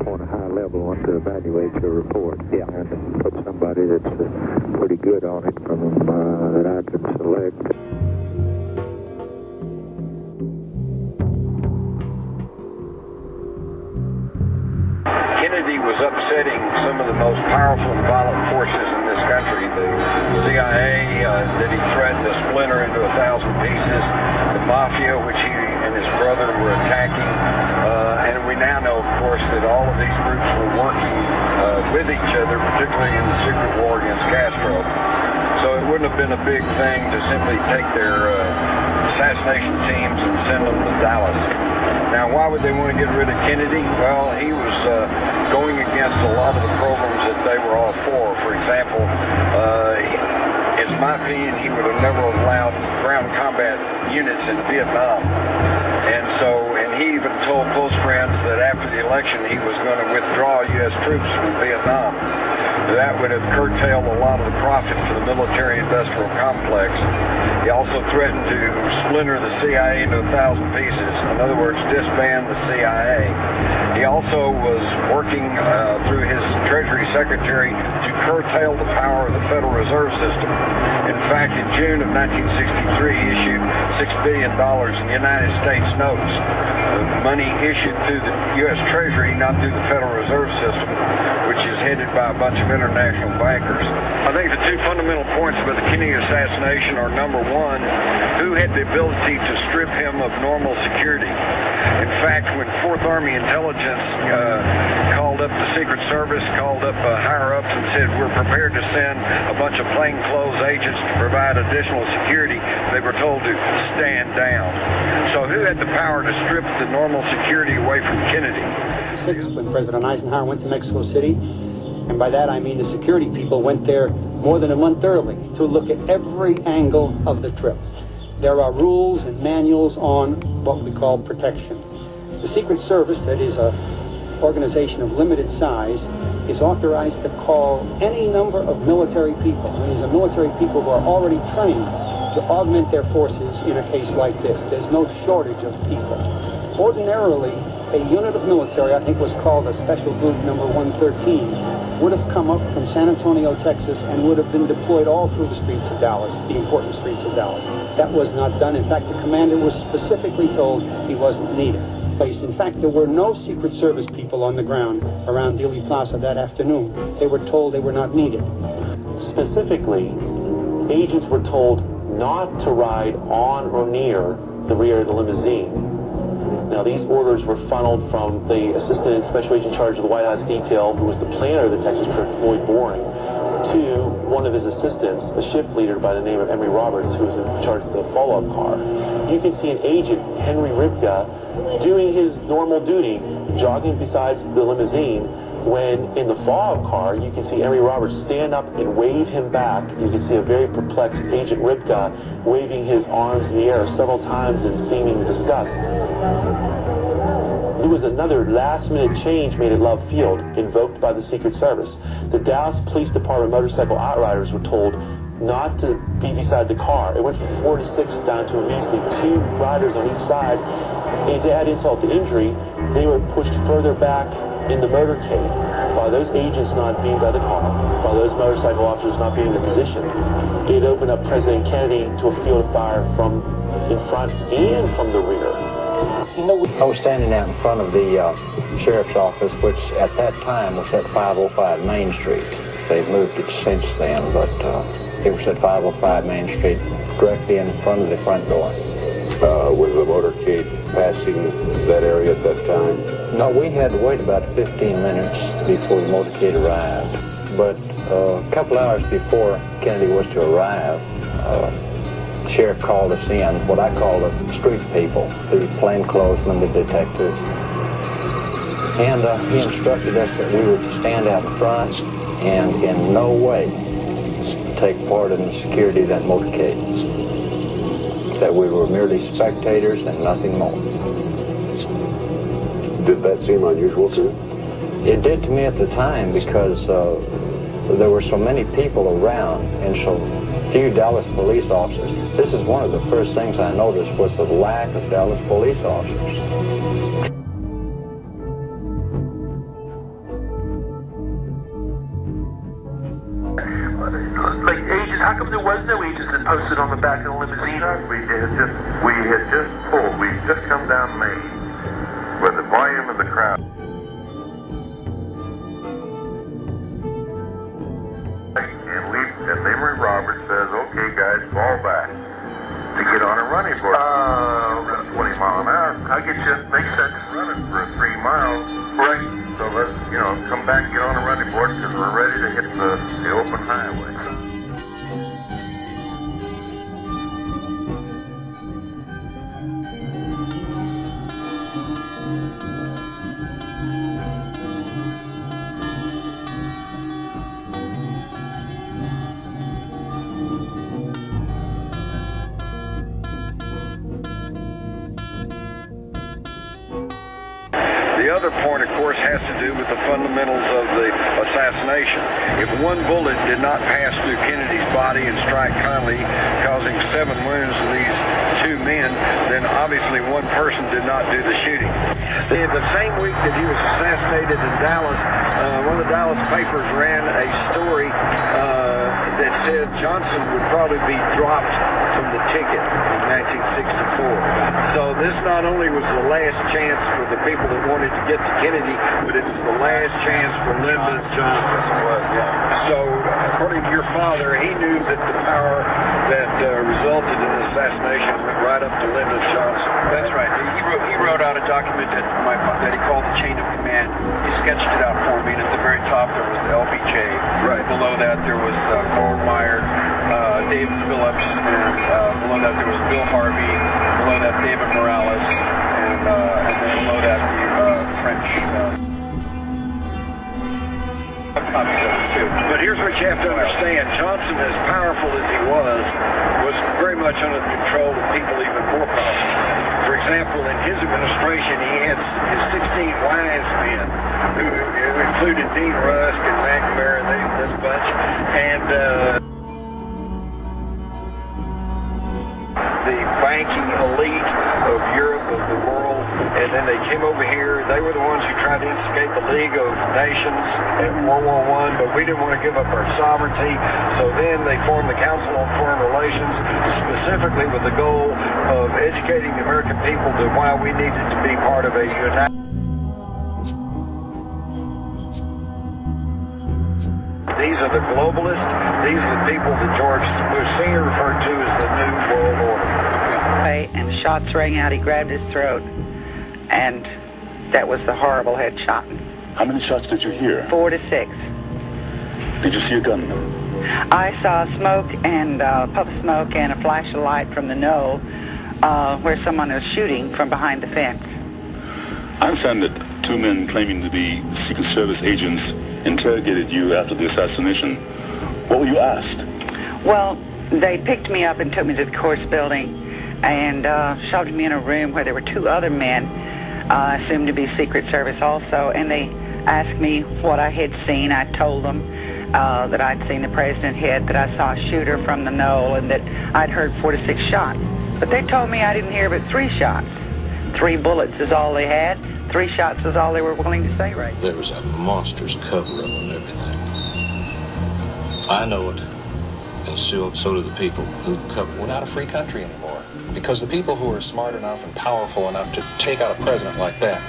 On a high level one to evaluate your report. Yeah. And put somebody that's pretty good on it from that I could select. Kennedy was upsetting some of the most powerful and violent forces in this country. The CIA that he threatened to splinter into 1,000 pieces, the mafia, which he and his brother were attacking, and we now know, of course, that all of these groups were working with each other, particularly in the secret war against Castro. So it wouldn't have been a big thing to simply take their assassination teams and send them to Dallas. Now, why would they want to get rid of Kennedy? Well, he was going against a lot of the programs that they were all for. For example, it's my opinion he would have never allowed ground combat units in Vietnam. And he even told close friends that after the election he was going to withdraw U.S. troops from Vietnam. That would have curtailed a lot of the profit for the military-industrial complex. He also threatened to splinter the CIA into 1,000 pieces. In other words, disband the CIA. He also was working through his Treasury Secretary to curtail the power of the Federal Reserve System. In fact, in June of 1963, he issued $6 billion in United States notes. Money issued through the U.S. Treasury, not through the Federal Reserve System, which is headed by a bunch of international bankers. I think the two fundamental points about the Kennedy assassination are, number one, who had the ability to strip him of normal security. In fact, when Fourth Army Intelligence called up the Secret Service, called up higher-ups and said, we're prepared to send a bunch of plainclothes agents to provide additional security, they were told to stand down. So who had the power to strip the normal security away from Kennedy? When President Eisenhower went to Mexico City, and by that I mean the security people went there more than a month early to look at every angle of the trip. There are rules and manuals on what we call protection. The Secret Service, that is an organization of limited size, is authorized to call any number of military people. And these are military people who are already trained to augment their forces in a case like this. There's no shortage of people. Ordinarily, a unit of military, I think was called a Special Group Number 113, would have come up from San Antonio, Texas, and would have been deployed all through the streets of Dallas, the important streets of Dallas. That was not done. In fact, the commander was specifically told he wasn't needed. In fact, there were no Secret Service people on the ground around Dealey Plaza that afternoon. They were told they were not needed. Specifically, agents were told not to ride on or near the rear of the limousine. Now, these orders were funneled from the Assistant Special Agent in charge of the White House detail, who was the planner of the Texas trip, Floyd Boring, to one of his assistants, the shift leader by the name of Emory Roberts, who was in charge of the follow-up car. You can see an agent, Henry Ribka, doing his normal duty, jogging beside the limousine, when in the follow-up car, you can see Emory Roberts stand up and wave him back. You can see a very perplexed Agent Ribka waving his arms in the air several times in seeming disgust. There was another last-minute change made at Love Field, invoked by the Secret Service. The Dallas Police Department motorcycle outriders were told not to be beside the car. It went from 4 to 6 down to immediately 2 riders on each side. And to add insult to injury, they were pushed further back in the motorcade by those agents not being by the car, by those motorcycle officers not being in the position. It opened up President Kennedy to a field of fire from in front and from the rear. I was standing out in front of the sheriff's office, which at that time was at 505 Main Street. They've moved it since then, but it was at 505 Main Street, directly in front of the front door. Was the motorcade passing that area at that time? No, we had to wait about 15 minutes before the motorcade arrived. But a couple hours before Kennedy was to arrive, the sheriff called us in, what I call the street people, the plainclothesmen, the detectives. And he instructed us that we were to stand out in front and in no way take part in the security of that motorcade. That we were merely spectators and nothing more. Did that seem unusual to you? It did to me at the time because there were so many people around and so few Dallas police officers. This is one of the first things I noticed was the lack of Dallas police officers. Like agents, how come there was no agents that posted on the back of the limousine? We had just pulled. We had just come down Main, where the volume of the crowd. And Emery Roberts says, "Okay, guys, fall back to get on a running board." 20 mile an hour. I get you. Makes sense. Running for 3 miles, right? So let's come back and get on a running board because we're ready to hit the open highway. The other point, of course, has to do with the fundamentals of the assassination. If one bullet did not pass through Kennedy's body and strike Connally, causing 7 wounds to these 2 men, then obviously one person did not do the shooting. The same week that he was assassinated in Dallas, one of the Dallas papers ran a story that said Johnson would probably be dropped from the ticket in 1964. So this not only was the last chance for the people that wanted to get to Kennedy, but it was the last chance for Lyndon Johnson. So according to your father, he knew that the power that resulted in the assassination went right up to Lyndon Johnson. That's right. He wrote out a document that he called the chain of command. He sketched it out for me, and at the very top there was LBJ. Right. Below that there was Goldmeyer, David Phillips, and below that there was Bill Harvey. Below that David Morales, and then below that the French. Copies of it too. But here's what you have to understand. Johnson, as powerful as he was very much under the control of people even more powerful. For example, in his administration, he had his 16 wise men, who included Dean Rusk and McNamara and this bunch, and the banking elite of Europe, of the world, and then they came over here. They were the ones who tried to instigate the League of Nations in World War I, but we didn't want to give up our sovereignty. So then they formed the Council on Foreign Relations, specifically with the goal of educating the American people to why we needed to be part of a united. These are the globalists. These are the people that George Bush Sr. referred to as the New World Order. And shots rang out. He grabbed his throat, and that was the horrible headshot. How many shots did you hear? 4 to 6. Did you see a gunman? I saw smoke and a puff of smoke and a flash of light from the knoll where someone was shooting from behind the fence. I understand that 2 men claiming to be Secret Service agents interrogated you after the assassination. What were you asked? Well, they picked me up and took me to the course building and shoved me in a room where there were 2 other men, assumed to be Secret Service also, and they asked me what I had seen. I told them that I'd seen the president hit, that I saw a shooter from the knoll, and that I'd heard 4 to 6 shots. But they told me I didn't hear but 3 shots. 3 bullets is all they had. 3 shots was all they were willing to say right now. There was a monstrous cover-up on everything. I know it, and so do the people who cover it. We're not a free country anymore, because the people who are smart enough and powerful enough to take out a president like that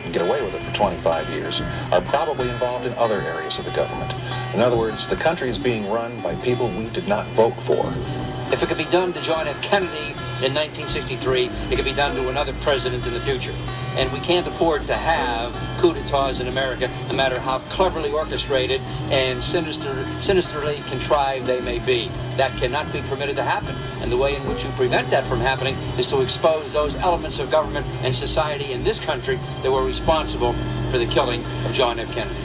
and get away with it for 25 years are probably involved in other areas of the government. In other words, the country is being run by people we did not vote for. If it could be done to John F. Kennedy in 1963, it could be done to another president in the future. And we can't afford to have coup d'etats in America, no matter how cleverly orchestrated and sinisterly contrived they may be. That cannot be permitted to happen. And the way in which you prevent that from happening is to expose those elements of government and society in this country that were responsible for the killing of John F. Kennedy.